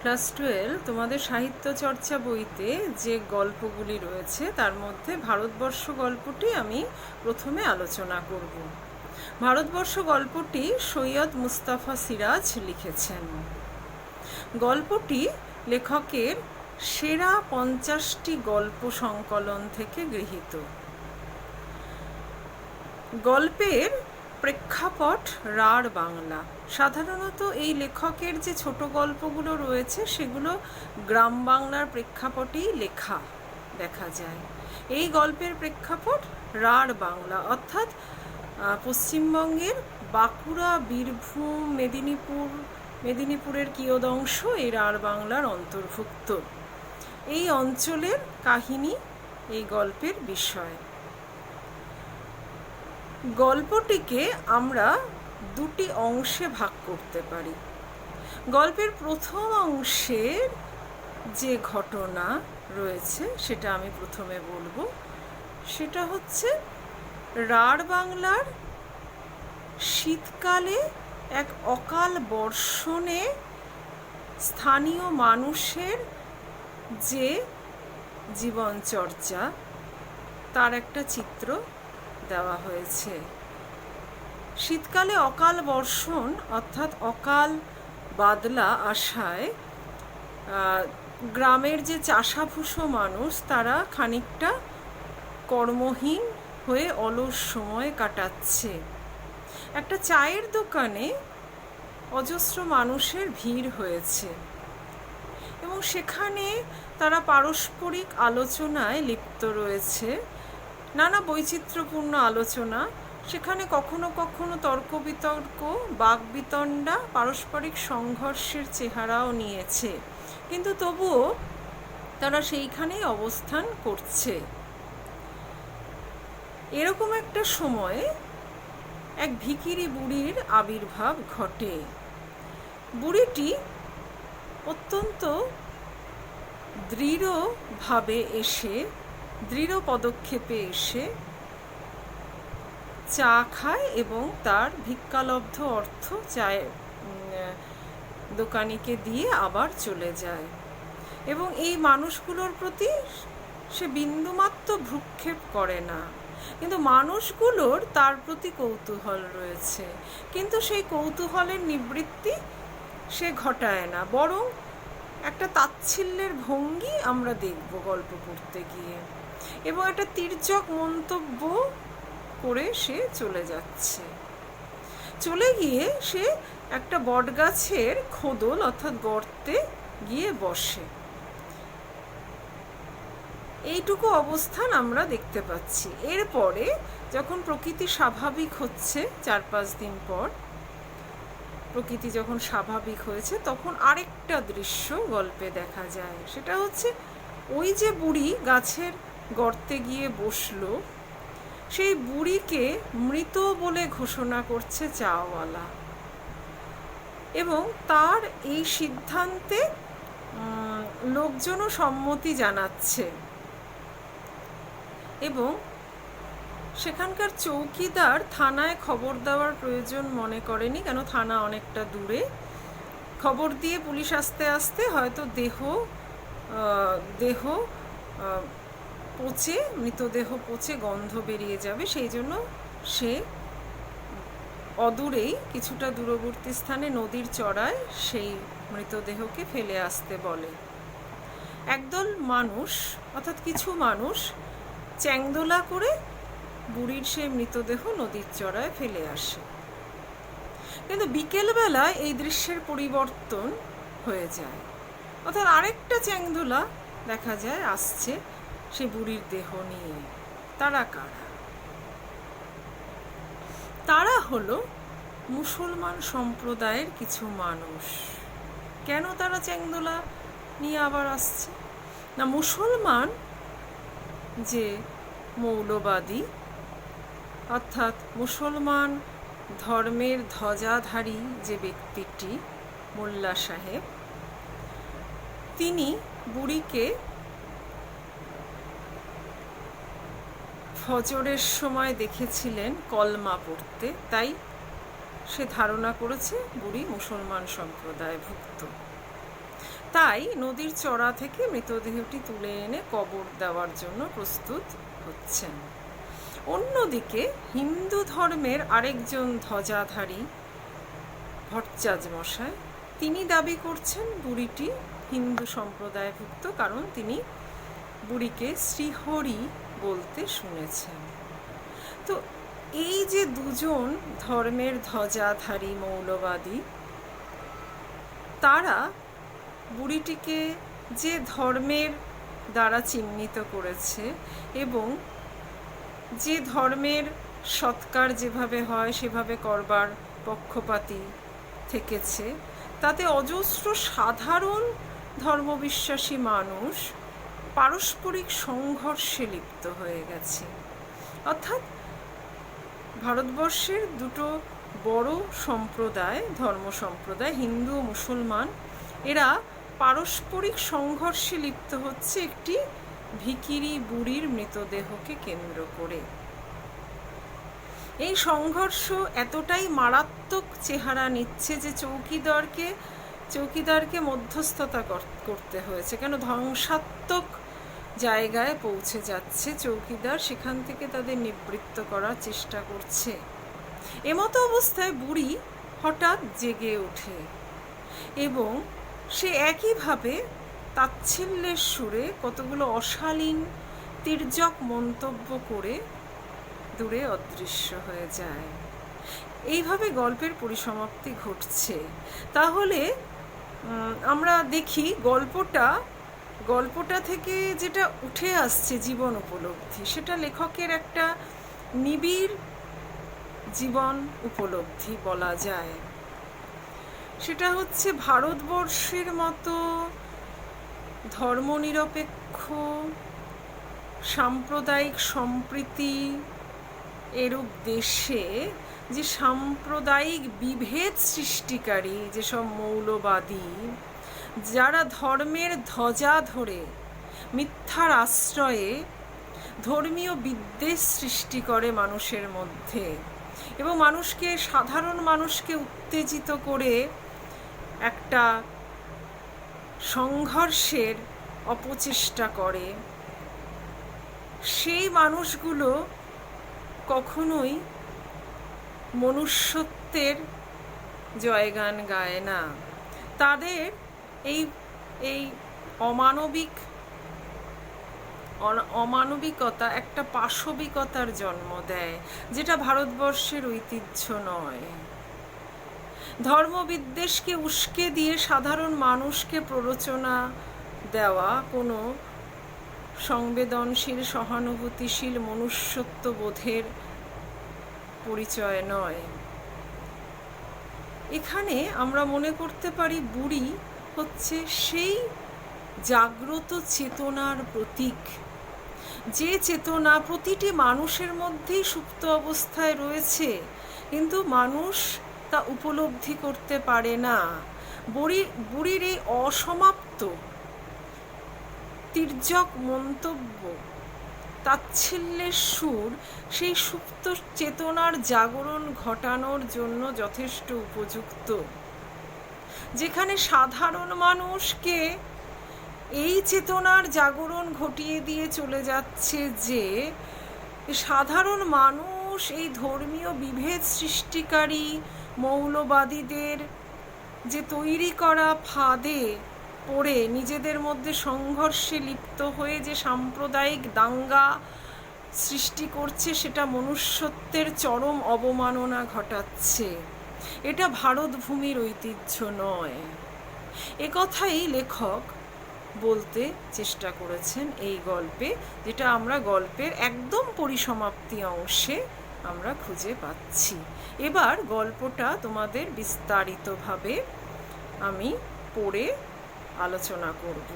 Class 12 তোমাদের সাহিত্য চর্চা বইতে যে গল্পগুলি রয়েছে তার মধ্যে ভারতবর্ষ গল্পটি আমি প্রথমে আলোচনা করব। ভারতবর্ষ গল্পটি সৈয়দ মুস্তাফা সিরাজ লিখেছেন। গল্পটি লেখকের সেরা 50টি গল্প সংকলন থেকে গৃহীত। গল্পের প্রেক্ষাপট রাঢ় বাংলা। সাধারণত এই লেখকের যে ছোট গল্পগুলো রয়েছে সেগুলো গ্রাম বাংলার প্রেক্ষাপটেই লেখা দেখা যায়। এই গল্পের প্রেক্ষাপট রাঢ় বাংলা, অর্থাৎ পশ্চিমবঙ্গের বাঁকুড়া, বীরভূম, মেদিনীপুরের কিয়দংশ এই রাঢ় বাংলার অন্তর্ভুক্ত। এই অঞ্চলের কাহিনী এই গল্পের বিষয়। গল্পটিকে আমরা দুটি অংশে ভাগ করতে পারি। গল্পের প্রথম অংশের যে ঘটনা রয়েছে সেটা আমি প্রথমে বলবো। সেটা হচ্ছে রাঢ় বাংলার শীতকালে এক অকাল বর্ষণে স্থানীয় মানুষের যে জীবনচর্চা তার একটা চিত্র দেওয়া হয়েছে। শীতকালে অকাল বর্ষণ অর্থাৎ অকাল বাদলা আসায় গ্রামের যে চাষাভুষো মানুষ তারা খানিকটা কর্মহীন হয়ে অলস সময় কাটাচ্ছে। একটা চায়ের দোকানে অজস্র মানুষের ভিড় হয়েছে এবং সেখানে তারা পারস্পরিক আলোচনায় লিপ্ত রয়েছে। নানা বৈচিত্র্যপূর্ণ আলোচনা, সেখানে কখনো কখনো তর্ক বিতর্ক, বাকবিতণ্ডা, পারস্পরিক সংঘর্ষের চেহারাও নিয়েছে, কিন্তু তবুও তারা সেইখানেই অবস্থান করছে। এরকম একটা সময়ে এক ভিখিরি বুড়ির আবির্ভাব ঘটে। বুড়িটি অত্যন্ত দৃঢ় পদক্ষেপে এসে চা খায় এবং তার ভিক্ষালব্ধ অর্থ চায়ের দোকানিকে দিয়ে আবার চলে যায় এবং এই মানুষগুলোর প্রতি সে বিন্দুমাত্র ভ্রুক্ষেপ করে না। কিন্তু মানুষগুলোর তার প্রতি কৌতূহল রয়েছে, কিন্তু সেই কৌতূহলের নিবৃত্তি সে ঘটায় না, বরং একটা তাচ্ছিল্যের ভঙ্গি আমরা দেখব গল্প পড়তে গিয়ে, এবং একটা তির্যক মন্তব্য করে সে চলে যাচ্ছে। চলে গিয়ে সে একটা বটগাছের খোদল অর্থাৎ গর্তে গিয়ে বসে। এইটুকু অবস্থান আমরা দেখতে পাচ্ছি। এরপরে যখন প্রকৃতি স্বাভাবিক হচ্ছে, 4-5 দিন পর প্রকৃতি যখন স্বাভাবিক হয়েছে, তখন আরেকটা দৃশ্য গল্পে দেখা যায়। সেটা হচ্ছে ওই যে বুড়ি গাছের গর্তে গিয়ে বসলো, সেই বুড়িকে মৃত বলে ঘোষণা করছে চাওয়ালা এবং তার এই সিদ্ধান্তে লোকজনও সম্মতি জানাচ্ছে এবং সেখানকার চৌকিদার থানায় খবর দেওয়ার প্রয়োজন মনে করেনি, কেন থানা অনেকটা দূরে। খবর দিয়ে পুলিশ আসতে আসতে হয়তো মৃতদেহ পচে গন্ধ বেরিয়ে যাবে, সেই জন্য সে অদূরেই কিছুটা দূরবর্তী স্থানে নদীর চড়ায় সেই মৃতদেহকে ফেলে আসতে বলে। একদল মানুষ অর্থাৎ কিছু মানুষ চ্যাংদোলা করে বুড়ির সেই মৃতদেহ নদীর চড়ায় ফেলে আসে। কিন্তু বিকেলবেলায় এই দৃশ্যের পরিবর্তন হয়ে যায়, অর্থাৎ আরেকটা চ্যাংদোলা দেখা যায় আসছে সে বুড়ির দেহ নিয়ে। তারা কারা? তারা হলো মুসলমান সম্প্রদায়ের কিছু মানুষ। কেন তারা চ্যাংদোলা নিয়ে আবার আসছে? না, মুসলমান যে মৌলবাদী অর্থাৎ মুসলমান ধর্মের ধ্বজাধারী যে ব্যক্তিটি মোল্লা সাহেব, তিনি বুড়িকে ফজরের সময় দেখেছিলেন কলমা পড়তে, তাই সে ধারণা করেছে বুড়ি মুসলমান সম্প্রদায়ভুক্ত। তাই নদীর চড়া থেকে মৃতদেহটি তুলে এনে কবর দেওয়ার জন্য প্রস্তুত হচ্ছেন। অন্যদিকে হিন্দু ধর্মের আরেকজন ধ্বজাধারী ভট্টাচার্য মশাই, তিনি দাবি করছেন বুড়িটি হিন্দু সম্প্রদায়ভুক্ত, কারণ তিনি বুড়িকে শ্রীহরি বলতে শুনেছেন। তো এই যে দুজন ধর্মের ধ্বজাধারী মৌলবাদী, তারা বুড়িটিকে যে ধর্মের দ্বারা চিহ্নিত করেছে এবং যে ধর্মের সৎকার যেভাবে হয় সেভাবে করবার পক্ষপাতী থেকেছে, তাতে অজস্র সাধারণ ধর্মবিশ্বাসী মানুষ পারস্পরিক সংঘর্ষে লিপ্ত হয়ে গেছে। অর্থাৎ ভারতবর্ষের দুটো বড় সম্প্রদায়, ধর্ম সম্প্রদায়, হিন্দু ও মুসলমান, এরা পারস্পরিক সংঘর্ষে লিপ্ত হচ্ছে একটি ভিখিরি বুড়ির মৃতদেহকে কেন্দ্র করে। এই সংঘর্ষ এতটাই মারাত্মক চেহারা নিচ্ছে যে চৌকিদারকে মধ্যস্থতা করতে হয়েছে। কেন, ধ্বংসাত্মক জায়গায় পৌঁছে যাচ্ছে চৌকিদার, সেখান থেকে তাদের নিবৃত্ত করার চেষ্টা করছে। এমতো অবস্থায় বুড়ি হঠাৎ জেগে ওঠে এবং সে একইভাবে তাচ্ছিল্যের সুরে কতগুলো অশালীন তির্যক মন্তব্য করে দূরে অদৃশ্য হয়ে যায়। এইভাবে গল্পের পরিসমাপ্তি ঘটছে। তাহলে আমরা দেখি গল্পটা থেকে যেটা উঠে আসছে জীবন উপলব্ধি, সেটা লেখকের একটা নিবিড় জীবন উপলব্ধি বলা যায়। সেটা হচ্ছে ভারতবর্ষের মতো ধর্মনিরপেক্ষ সাম্প্রদায়িক সম্প্রীতি এরূপ দেশে যে সাম্প্রদায়িক বিভেদ সৃষ্টিকারী যেসব মৌলবাদী, যারা ধর্মের ধ্বজা ধরে মিথ্যার আশ্রয়ে ধর্মীয় বিদ্বেষ সৃষ্টি করে মানুষের মধ্যে এবং সাধারণ মানুষকে উত্তেজিত করে একটা সংঘর্ষের অপচেষ্টা করে, সেই মানুষগুলো কখনোই মনুষ্যত্বের জয়গান গায় না। তাদের এই অমানবিকতা একটা পাশবিকতার জন্ম দেয়, যেটা ভারতবর্ষের ঐতিহ্য নয়। ধর্মবিদ্বেষকে উস্কে দিয়ে সাধারণ মানুষকে প্ররোচনা দেওয়া কোনো সংবেদনশীল, সহানুভূতিশীল মনুষ্যত্ববোধের পরিচয় নয়। এখানে আমরা মনে করতে পারি বুড়ি হচ্ছে সেই জাগ্রত চেতনার প্রতীক, যে চেতনা প্রতিটি মানুষের মধ্যেই সুপ্ত অবস্থায় রয়েছে, কিন্তু মানুষ তা উপলব্ধি করতে পারে না। বুড়ির এই অসমাপ্ত তির্যক মন্তব্য, তাচ্ছিল্যের সুর সেই সুপ্ত চেতনার জাগরণ ঘটানোর জন্য যথেষ্ট উপযুক্ত। যেখানে সাধারণ মানুষকে এই চেতনার জাগরণ ঘটিয়ে দিয়ে চলে যাচ্ছে যে সাধারণ মানুষ এই ধর্মীয় বিভেদ সৃষ্টিকারী মৌলবাদীদের যে তৈরি করা ফাঁদে পড়ে নিজেদের মধ্যে সংঘর্ষে লিপ্ত হয়ে যে সাম্প্রদায়িক দাঙ্গা সৃষ্টি করছে, সেটা মনুষ্যত্বের চরম অবমাননা ঘটাচ্ছে। এটা ভারতভূমির ঐতিহ্য নয়। একথাই লেখক বলতে চেষ্টা করেছেন এই গল্পে, যেটা আমরা গল্পের একদম পরিসমাপ্তি অংশে আমরা খুঁজে পাচ্ছি। এবার গল্পটা তোমাদের বিস্তারিতভাবে আমি পড়ে আলোচনা করব।